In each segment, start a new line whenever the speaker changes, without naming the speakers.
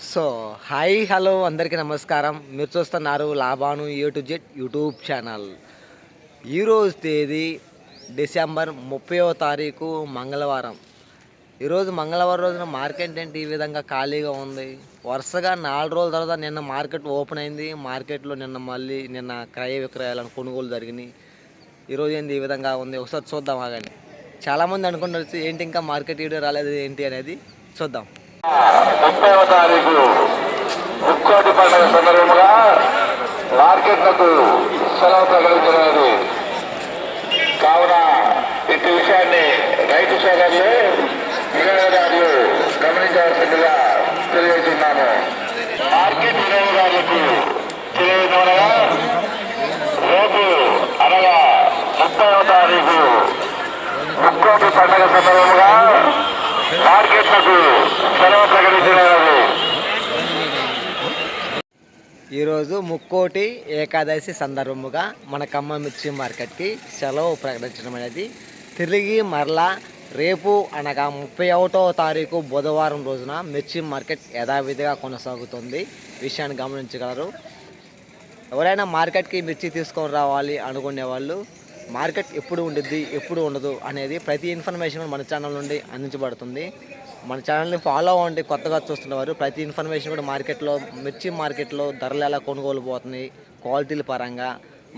So hi hello అందరికీ నమస్కారం. మీరు చూస్తున్నారు లాభాను యూట్యూబ్ ఛానల్. ఈరోజు తేదీ డిసెంబర్ 30వ తారీఖు మంగళవారం. ఈరోజు మంగళవారం రోజున మార్కెట్ ఏంటి ఈ విధంగా ఖాళీగా ఉంది. వరుసగా 4 రోజుల తర్వాత నిన్న మార్కెట్ ఓపెన్ అయింది. మార్కెట్లో నిన్న క్రయ విక్రయాలను కొనుగోలు జరిగినాయి. ఈరోజు ఏంది ఈ విధంగా ఉంది, ఒకసారి చూద్దాం ఆగండి. చాలామంది అనుకుంటారు ఏంటి ఇంకా మార్కెట్ వీడియో రాలేదు ఏంటి అనేది. చూద్దాం.
30వ తారీఖు ముక్కోటి పండుగ సందర్భంగా మార్కెట్లకు సెలవు ప్రకటించినది. కావున ఇటు విషయాన్ని రైతు సోదరులు వినియోగదారులు గమనించవలసిందిగా తెలియజేస్తున్నాము. మార్కెట్ వినియోగదారులకు తెలియజేయగా రేపు అనగా 30వ తారీఖు ముక్కోటి పండుగ సందర్భంగా మార్కెట్లకు సెలవు ప్రకటించినది.
ఈరోజు ముక్కోటి ఏకాదశి సందర్భముగా మన ఖమ్మం మిర్చి మార్కెట్కి సెలవు ప్రకటించడం అనేది తిరిగి మరలా రేపు అనగా 31వ తారీఖు బుధవారం రోజున మిర్చి మార్కెట్ యథావిధిగా కొనసాగుతుంది. విషయాన్ని గమనించగలరు. ఎవరైనా మార్కెట్కి మిర్చి తీసుకొని రావాలి అనుకునే వాళ్ళు మార్కెట్ ఎప్పుడు ఉండిద్ది ఎప్పుడు ఉండదు అనేది ప్రతి ఇన్ఫర్మేషన్ మన ఛానల్ నుండి అందించబడుతుంది. మన ఛానల్ని ఫాలో అవ్వండి. కొత్తగా చూస్తున్నవారు ప్రతి ఇన్ఫర్మేషన్ కూడా మిర్చి మార్కెట్లో ధరలు ఎలా కొనుగోలు పోతున్నాయి, క్వాలిటీల పరంగా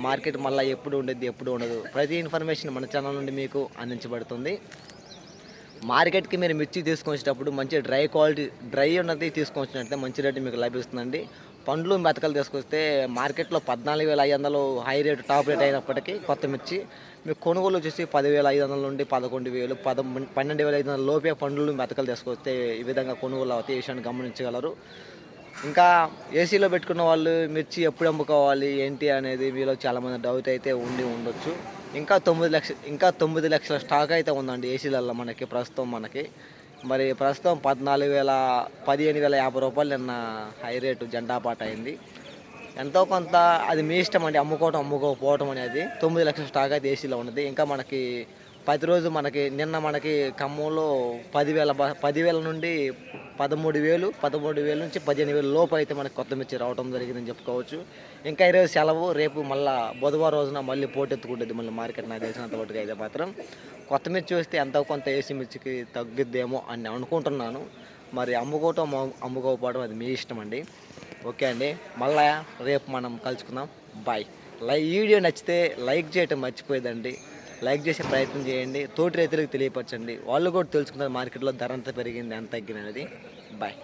మార్కెట్ మళ్ళీ ఎప్పుడు ఉండిద్ది ఎప్పుడు ఉండదు ప్రతి ఇన్ఫర్మేషన్ మన ఛానల్ నుండి మీకు అందించబడుతుంది. మార్కెట్కి మీరు మిర్చి తీసుకొచ్చేటప్పుడు మంచి డ్రై ఉన్నది తీసుకొచ్చినట్లయితే మంచి రేటు మీకు లభిస్తుందండి. పండ్లు మెతకలు తీసుకొస్తే మార్కెట్లో 14,500 హై రేటు టాప్ రేట్ అయినప్పటికీ కొత్త మిర్చి మీకు కొనుగోలు వచ్చేసి 10,500 నుండి 11,000 12,500 లోపే పండ్లు మెతకలు తీసుకొస్తే ఈ విధంగా కొనుగోలు అవుతాయి. ఈ విషయాన్ని గమనించగలరు. ఇంకా ఏసీలో పెట్టుకున్న వాళ్ళు మిర్చి ఎప్పుడు అమ్ముకోవాలి ఏంటి అనేది మీలో చాలామంది డౌట్ అయితే ఉండొచ్చు. ఇంకా 9 లక్షల స్టాక్ అయితే ఉందండి ఏసీలలో ప్రస్తుతం 15,50 రూపాయలు నిన్న హై రేటు జెండా పాట అయింది. ఎంతో కొంత అది మీ ఇష్టం అండి, అమ్ముకోకపోవటం అనేది. 9 లక్షల స్టాక్ అయితే ఏసీలో ఉన్నది. ఇంకా ప్రతిరోజు నిన్న ఖమ్మంలో 10,000 నుండి 13,000 నుంచి 15,000 లోపు అయితే మనకి కొత్త మిర్చి రావడం జరిగిందని చెప్పుకోవచ్చు. ఇంకా ఈరోజు సెలవు, రేపు మళ్ళీ బుధవారం రోజున మళ్ళీ పోటెత్తుకుంటుంది మార్కెట్. నాకు తెలిసినంత మటుకు అయితే మాత్రం కొత్త మిర్చి వస్తే ఎంతో కొంత ఏసీ మిర్చికి తగ్గిద్దేమో అని అనుకుంటున్నాను. మరి అమ్ముకోకపోవడం అది మీ ఇష్టం అండి. ఓకే అండి, మళ్ళీ రేపు మనం కలుసుకుందాం. బాయ్. ఈ వీడియో నచ్చితే లైక్ చేయటం మర్చిపోయేదండి. లైక్ చేసే ప్రయత్నం చేయండి. తోటి రైతులకు తెలియపరచండి. వాళ్ళు కూడా తెలుసుకున్నారు మార్కెట్లో ధర ఎంత పెరిగింది ఎంత తగ్గినది. బాయ్.